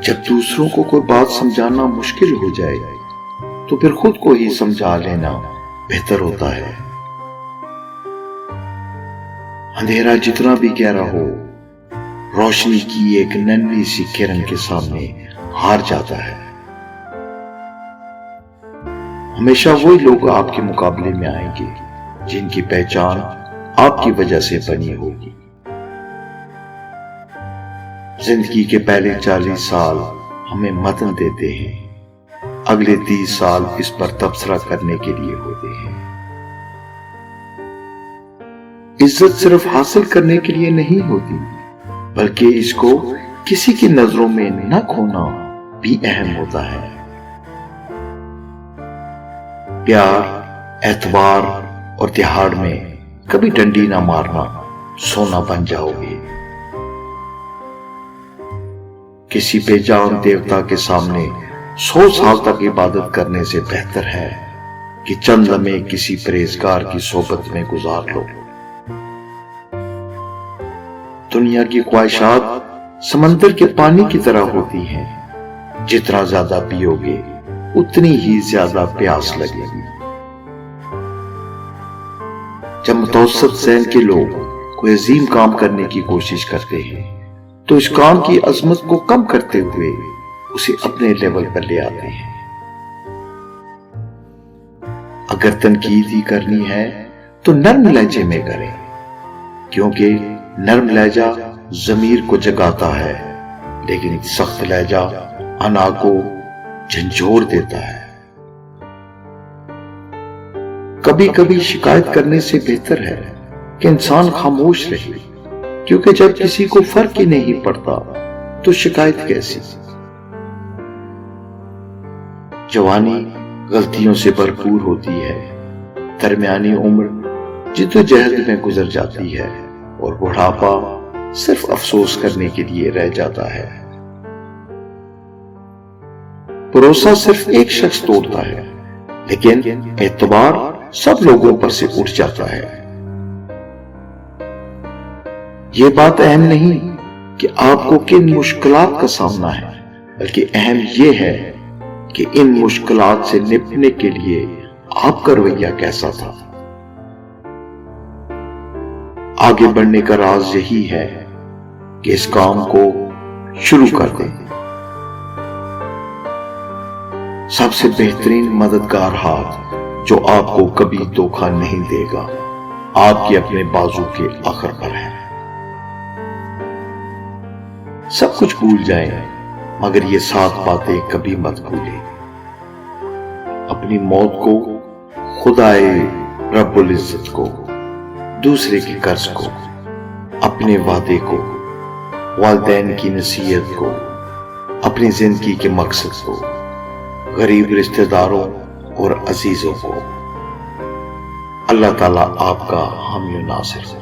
جب دوسروں کو کوئی بات سمجھانا مشکل ہو جائے تو پھر خود کو ہی سمجھا لینا بہتر ہوتا ہے۔ اندھیرا جتنا بھی گہرا ہو، روشنی کی ایک ننھی سی کرن کے سامنے ہار جاتا ہے۔ ہمیشہ وہی لوگ آپ کے مقابلے میں آئیں گے جن کی پہچان آپ کی وجہ سے بنی ہوگی۔ زندگی کے پہلے 40 سال ہمیں متن دیتے ہیں، اگلے 30 سال اس پر تبصرہ کرنے کے لیے ہوتے ہیں۔ عزت صرف حاصل کرنے کے لیے نہیں ہوتی، بلکہ اس کو کسی کی نظروں میں نہ کھونا بھی اہم ہوتا ہے۔ پیار، اعتبار اور تہاڑ میں کبھی ڈنڈی نہ مارنا، سونا بن جاؤ گے۔ کسی بے جان دیوتا کے سامنے 100 سال تک عبادت کرنے سے بہتر ہے کہ چند لمحے کسی پرہیزگار کی صحبت میں گزار لو۔ دنیا کی خواہشات سمندر کے پانی کی طرح ہوتی ہیں، جتنا زیادہ پیو گے اتنی ہی زیادہ پیاس لگے گی۔ جب متوسط ذہن کے لوگ کوئی عظیم کام کرنے کی کوشش کرتے ہیں تو اس کام کی عظمت کو کم کرتے ہوئے اسے اپنے لیول پر لے آتے ہیں۔ اگر تنقید ہی کرنی ہے تو نرم لہجے میں کریں، کیونکہ نرم لہجہ ضمیر کو جگاتا ہے، لیکن سخت لہجہ انا کو جھنجھوڑ دیتا ہے۔ کبھی کبھی شکایت کرنے سے بہتر ہے کہ انسان خاموش رہے، کیونکہ جب کسی کو فرق ہی نہیں پڑتا تو شکایت کیسی؟ جوانی غلطیوں سے بھرپور ہوتی ہے، درمیانی عمر جدوجہد میں گزر جاتی ہے، اور بڑھاپا صرف افسوس کرنے کے لیے رہ جاتا ہے۔ بھروسہ صرف ایک شخص توڑتا ہے، لیکن اعتبار سب لوگوں پر سے اٹھ جاتا ہے۔ یہ بات اہم نہیں کہ آپ کو کن مشکلات کا سامنا ہے، بلکہ اہم یہ ہے کہ ان مشکلات سے نپٹنے کے لیے آپ کا رویہ کیسا تھا۔ آگے بڑھنے کا راز یہی ہے کہ اس کام کو شروع کر دیں۔ سب سے بہترین مددگار ہاتھ جو آپ کو کبھی دھوکہ نہیں دے گا، آپ کے اپنے بازو کے آخر پر ہے۔ سب کچھ بھول جائیں، مگر یہ 7 باتیں کبھی مت بھولیں۔ اپنی موت کو، خدائے رب العزت کو، دوسرے کے قرض کو، اپنے وعدے کو، والدین کی نصیحت کو، اپنی زندگی کے مقصد کو، غریب رشتہ داروں اور عزیزوں کو۔ اللہ تعالیٰ آپ کا حامی و ناصر ہو۔